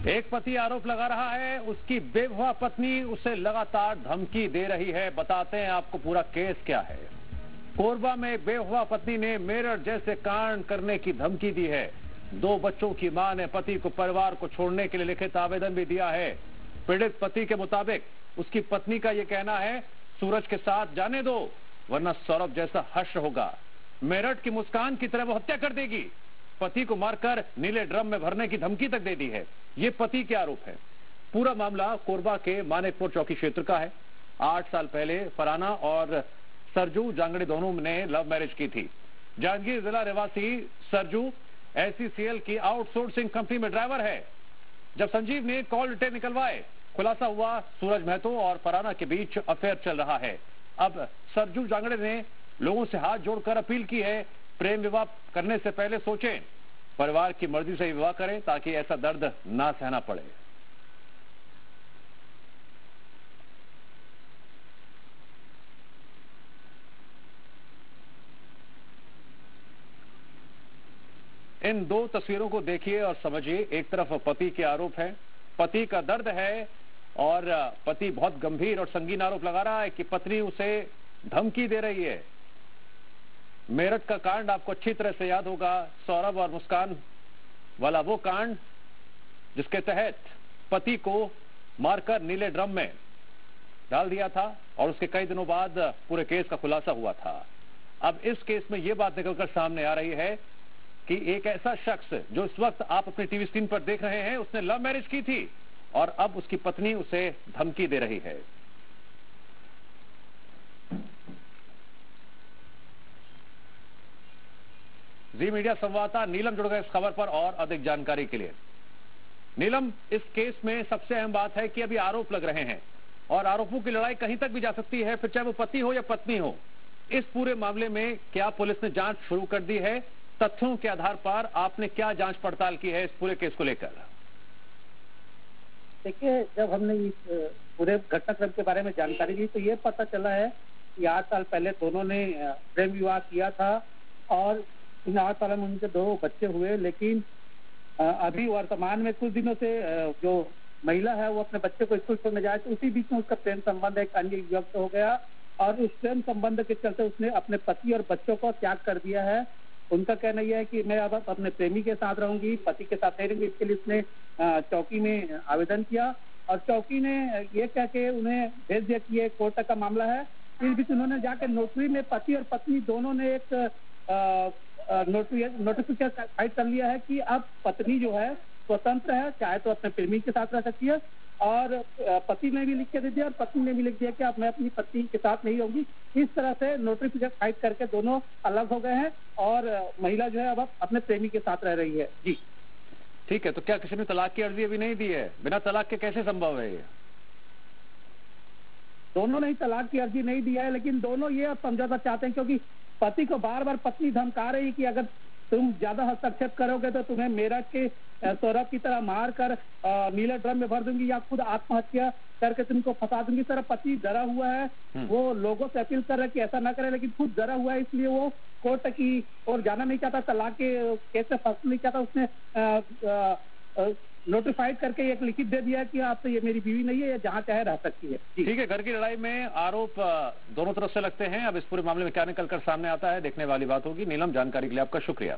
एक पति आरोप लगा रहा है उसकी बेवफा पत्नी उसे लगातार धमकी दे रही है। बताते हैं आपको पूरा केस क्या है। कोरबा में एक बेवफा पत्नी ने मेरठ जैसे कांड करने की धमकी दी है। 2 बच्चों की मां ने पति को परिवार को छोड़ने के लिए लिखित आवेदन भी दिया है। पीड़ित पति के मुताबिक उसकी पत्नी का यह कहना है, सूरज के साथ जाने दो वरना सौरभ जैसा हश्र होगा। मेरठ की मुस्कान की तरह वो हत्या कर देगी। पति को मारकर नीले ड्रम में भरने की धमकी तक दे दी है। ये पति के आरोप है। पूरा मामला कोरबा के मानिकपुर चौकी क्षेत्र का है। 8 साल पहले फराना और सरजू जांगड़े दोनों ने लव मैरिज की थी। जांजगीर जिला निवासी सरजू एसीसीएल की आउटसोर्सिंग कंपनी में ड्राइवर है। जब संजीव ने कॉल डिटेल निकलवाए, खुलासा हुआ सूरज महतो और फराना के बीच अफेयर चल रहा है। अब सरजू जांगड़े ने लोगों से हाथ जोड़कर अपील की है, प्रेम विवाह करने से पहले सोचें, परिवार की मर्जी से विवाह करें ताकि ऐसा दर्द ना सहना पड़े। इन 2 तस्वीरों को देखिए और समझिए। एक तरफ पति के आरोप है, पति का दर्द है और पति बहुत गंभीर और संगीन आरोप लगा रहा है कि पत्नी उसे धमकी दे रही है। मेरठ का कांड आपको अच्छी तरह से याद होगा, सौरभ और मुस्कान वाला वो कांड जिसके तहत पति को मारकर नीले ड्रम में डाल दिया था और उसके कई दिनों बाद पूरे केस का खुलासा हुआ था। अब इस केस में यह बात निकलकर सामने आ रही है कि एक ऐसा शख्स जो इस वक्त आप अपनी टीवी स्क्रीन पर देख रहे हैं, उसने लव मैरिज की थी और अब उसकी पत्नी उसे धमकी दे रही है। जी मीडिया संवाददाता नीलम जुड़ गए इस खबर पर और अधिक जानकारी के लिए। नीलम, इस केस में सबसे अहम बात है कि अभी आरोप लग रहे हैं और आरोपों की लड़ाई कहीं तक भी जा सकती है, फिर चाहे वो पति हो या पत्नी हो। इस पूरे मामले में क्या पुलिस ने जांच शुरू कर दी है? तथ्यों के आधार पर आपने क्या जांच पड़ताल की है इस पूरे केस को लेकर? देखिए, जब हमने इस पूरे घटनाक्रम के बारे में जानकारी दी तो ये पता चला है कि 8 साल पहले दोनों ने प्रेम विवाह किया था और इन 8 साल में उनके 2 बच्चे हुए। लेकिन अभी वर्तमान में कुछ दिनों से जो महिला है वो अपने बच्चे को स्कूल छोड़ने जाए तो उसी बीच में उसका प्रेम संबंध एक अन्य युवक से हो गया और उस प्रेम संबंध के चलते उसने अपने पति और बच्चों को त्याग कर दिया है। उनका कहना यह है कि मैं अब अपने प्रेमी के साथ रहूंगी, पति के साथ नहीं रहूंगी। इसके लिए उसने चौकी में आवेदन किया और चौकी ने ये कह के उन्हें भेज दिया कि ये कोर्ट का मामला है। इस बीच उन्होंने जाकर नोटरी में पति और पत्नी दोनों ने एक नोटिफिकेशन फाइल कर लिया है कि अब पत्नी जो है स्वतंत्र है, चाहे तो अपने प्रेमी के साथ रह सकती है। और पति ने भी लिख के दे दिया और पत्नी ने भी लिख दिया कि अब मैं अपनी पत्नी के साथ नहीं रहूंगी। इस तरह से नोटिफिकेशन फाइल करके दोनों अलग हो गए हैं और महिला जो है अब अपने प्रेमी के साथ रह रही है। जी ठीक है, तो क्या किसी ने तलाक की अर्जी अभी नहीं दी है? बिना तलाक के कैसे संभव है ये? दोनों ने ही तलाक की अर्जी नहीं दी है, लेकिन दोनों ये समझौता चाहते हैं क्योंकि पति को बार बार पत्नी धमका रही है कि अगर तुम ज्यादा हस्तक्षेप करोगे तो तुम्हें मेरठ के सौरभ की तरह मार कर नीले ड्रम में भर दूंगी या खुद आत्महत्या करके तुमको फंसा दूंगी। तरह पति डरा हुआ है, वो लोगों से अपील कर रहा है कि ऐसा ना करे, लेकिन खुद डरा हुआ है, इसलिए वो कोर्ट की ओर जाना नहीं चाहता, तलाक के केस से फंसना नहीं चाहता। उसने नोटिफाइड करके एक लिखित दे दिया कि आप ये मेरी बीवी नहीं है, ये जहाँ चाहे रह सकती है। ठीक है, घर की लड़ाई में आरोप दोनों तरफ से लगते हैं। अब इस पूरे मामले में क्या निकलकर सामने आता है देखने वाली बात होगी। नीलम, जानकारी के लिए आपका शुक्रिया।